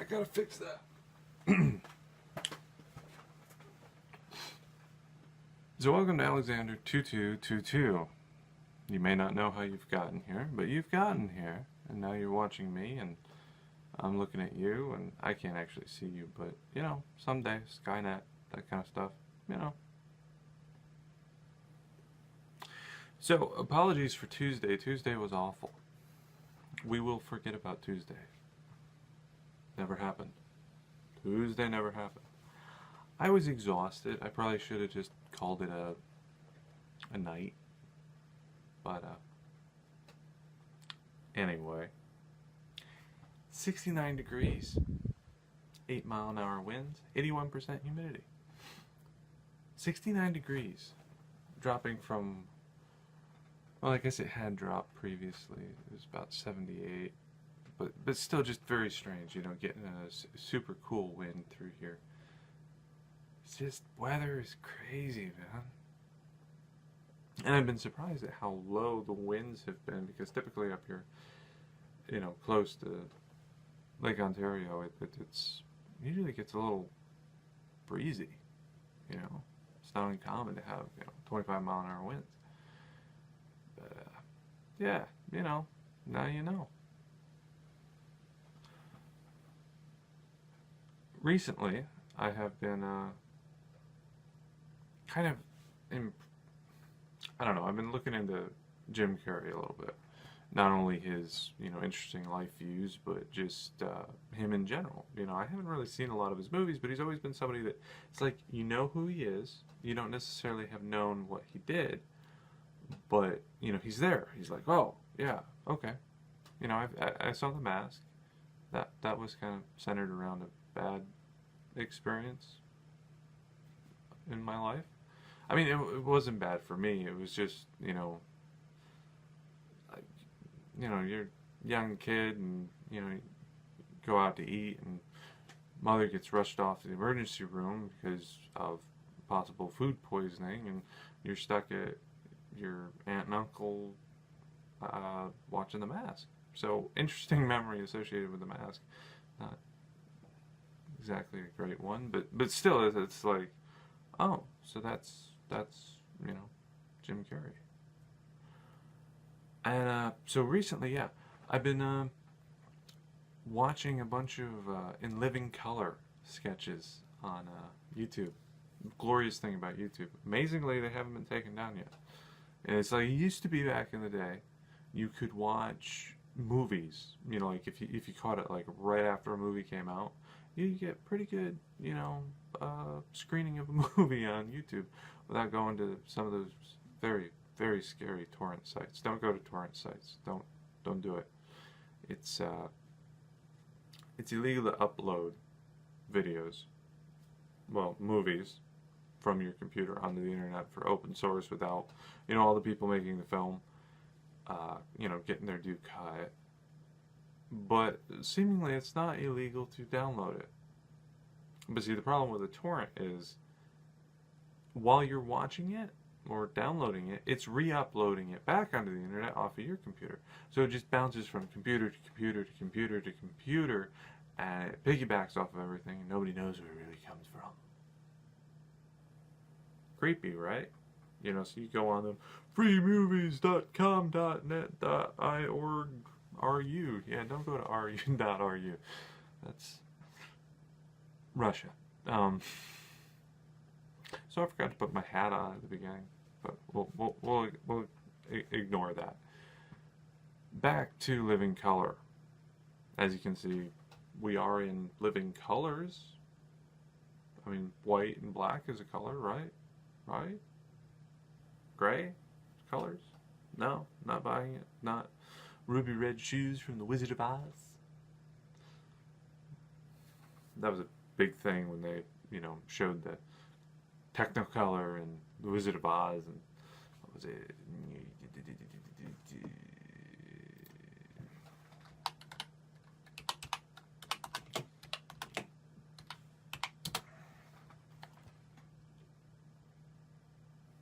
gotta fix that. So welcome to Alexander 2222. You may not know how you've gotten here, but you've gotten here, and now you're watching me, and I'm looking at you, and I can't actually see you, but, you know, someday, Skynet, that kind of stuff, you know. So, apologies for Tuesday. Tuesday was awful. We will forget about Tuesday. Never happened. Tuesday never happened. I was exhausted. I probably should have just called it a night. But, anyway. 69 degrees. 8-mile-an-hour winds. 81% humidity. 69 degrees. Dropping from... Well, I guess it had dropped previously. It was about 78. But still just very strange, you know, getting a super cool wind through here. It's just, weather is crazy, man. And I've been surprised at how low the winds have been, because typically up here, you know, close to Lake Ontario, it's usually gets a little breezy, you know. It's not uncommon to have, you know, 25-mile-an-hour winds. But, yeah, you know, now you know. Recently, I have been, kind of, I don't know, I've been looking into Jim Carrey a little bit. Not only his, you know, interesting life views, but just him in general. You know, I haven't really seen a lot of his movies, but he's always been somebody that, it's like, you know who he is, you don't necessarily have known what he did, but, you know, he's there. He's like, oh, yeah, okay. You know, I saw The Mask. That was kind of centered around a bad experience in my life. I mean, it wasn't bad for me. It was just, you know, you're a young kid, and, you know, you go out to eat, and mother gets rushed off to the emergency room because of possible food poisoning, and you're stuck at your aunt and uncle watching The Mask. So, interesting memory associated with The Mask. Not exactly a great one, but still, it's like, oh, so that's you know, Jim Carrey. And so recently, yeah, I've been watching a bunch of in living color sketches on YouTube. Glorious thing about YouTube. Amazingly, they haven't been taken down yet. And it's like it used to be back in the day. You could watch movies, you know, like if you caught it like right after a movie came out, you get pretty good, you know, screening of a movie on YouTube without going to some of those very, very scary torrent sites. Don't go to torrent sites. Don't do it. It's illegal to upload videos, well, movies, from your computer onto the internet for open source without, you know, all the people making the film, you know, getting their due cut. But seemingly it's not illegal to download it. But see, the problem with a torrent is while you're watching it or downloading it, it's re-uploading it back onto the internet off of your computer. So it just bounces from computer to computer to computer to computer, and it piggybacks off of everything, and nobody knows where it really comes from. Creepy, right? You know, so you go on the freemovies.com.net.org.ru. Yeah, don't go to ru.ru. That's Russia. So I forgot to put my hat on at the beginning, but we'll ignore that. Back to living color. As you can see, we are in living colors. I mean, white and black is a color, right? Right? Gray colors? No, not buying it. Not ruby red shoes from the Wizard of Oz. That was a big thing when they, you know, showed the Technicolor and the Wizard of Oz, and what was it?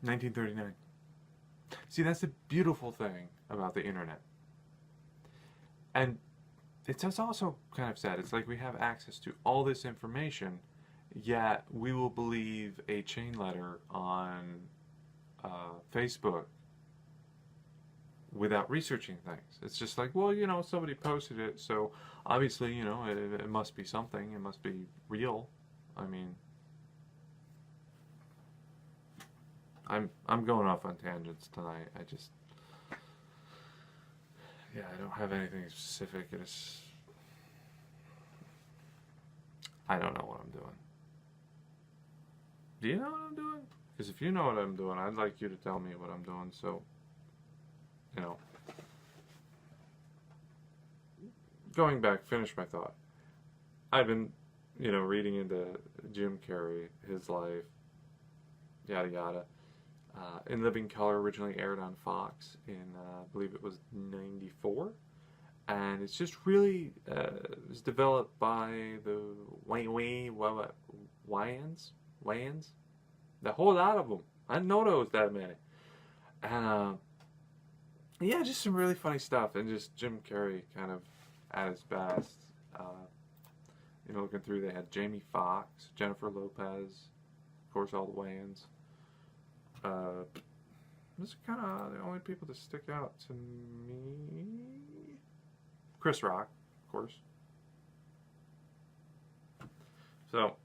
$1939. See, that's the beautiful thing about the internet. And it's just also kind of sad. It's like we have access to all this information, yet we will believe a chain letter on Facebook without researching things. It's just like, well, you know, somebody posted it, so obviously, you know, it must be something. It must be real. I mean, I'm going off on tangents tonight. Yeah, I don't have anything specific. I don't know what I'm doing. Do you know what I'm doing? Because if you know what I'm doing, I'd like you to tell me what I'm doing. So, you know, going back, finish my thought. I've been, you know, reading into Jim Carrey, his life, yada yada. In Living Color originally aired on Fox in, I believe it was '94. And it's just really, it was developed by the Wayans? The whole lot of them. I didn't know there was that many. And, yeah, just some really funny stuff. And just Jim Carrey kind of at his best. You know, looking through, they had Jamie Foxx, Jennifer Lopez, of course, all the Wayans. Those are kind of the only people that stick out to me. Chris Rock, of course. So,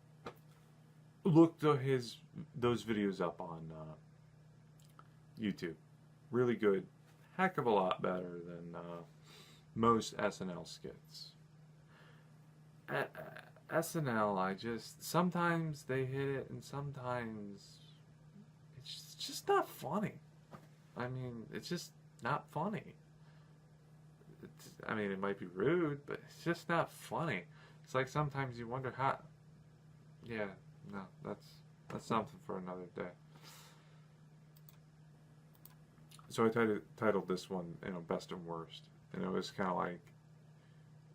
look those videos up on YouTube. Really good. Heck of a lot better than most SNL skits. SNL, sometimes they hit it and sometimes it's just not funny. I mean, it's just not funny. I mean, it might be rude, but it's just not funny. It's like sometimes you wonder how. Yeah, no, that's something for another day. So I titled this one, you know, Best and Worst, and it was kind of like,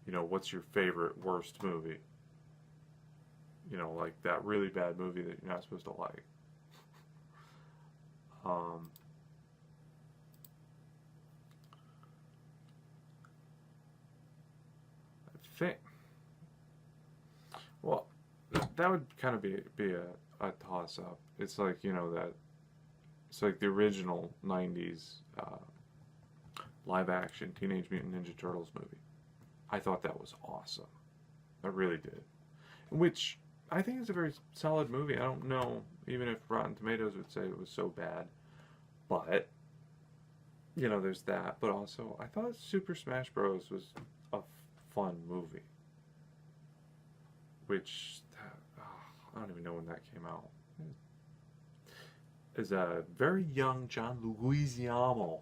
you know, what's your favorite worst movie? You know, like that really bad movie that you're not supposed to like. Well, that would kind of be a toss up. It's like, you know, that it's like the original '90s live action Teenage Mutant Ninja Turtles movie. I thought that was awesome. I really did. Which I think is a very solid movie. I don't know even if Rotten Tomatoes would say it was so bad, but you know, there's that. But also, I thought Super Smash Bros. Was a fun movie. Which, I don't even know when that came out. Is a very young John Leguizamo.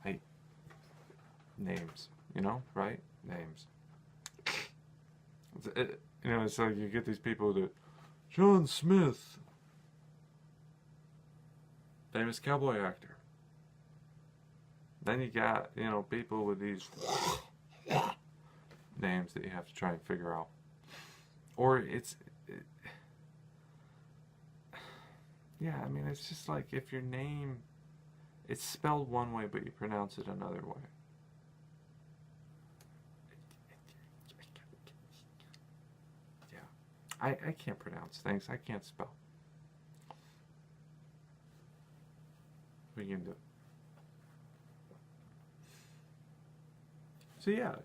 Hey, names, you know, right? Names. You know, it's like you get these people that, John Smith, famous cowboy actor. Then you got, you know, people with these names that you have to try and figure out. Or yeah, I mean, it's just like if your name, it's spelled one way, but you pronounce it another way. Yeah. I can't pronounce things. I can't spell. What are you gonna do? So yeah,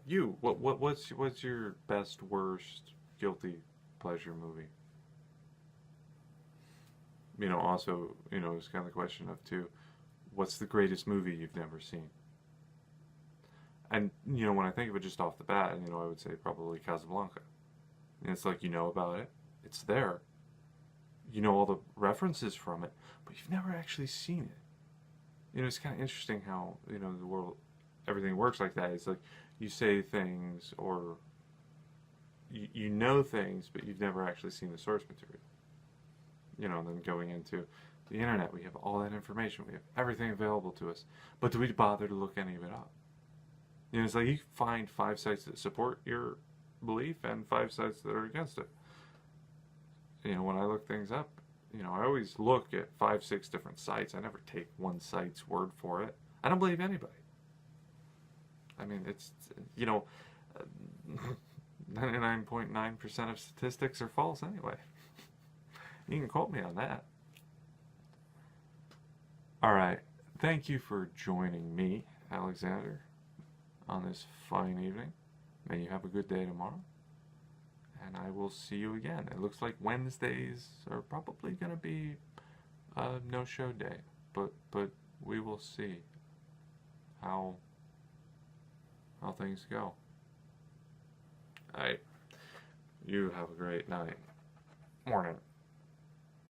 what's your best, worst, guilty pleasure movie? You know, also, you know, it's kind of the question of too, what's the greatest movie you've never seen? And you know, when I think of it just off the bat, you know, I would say probably Casablanca. And it's like, you know about it, it's there, you know all the references from it, but you've never actually seen it. You know, it's kind of interesting how, you know, the world, everything works like that. It's like you say things or you know things, but you've never actually seen the source material. You know, and then going into the internet, we have all that information. We have everything available to us. But do we bother to look any of it up? You know, it's like you find 5 sites that support your belief and 5 sites that are against it. You know, when I look things up, you know, I always look at 5, 6 different sites. I never take one site's word for it. I don't believe anybody. I mean, it's, 99.9% of statistics are false anyway. You can quote me on that. All right. Thank you for joining me, Alexander, on this fine evening. May you have a good day tomorrow. And I will see you again. It looks like Wednesdays are probably going to be a no-show day. But we will see how things go. All right. You have a great night. Morning.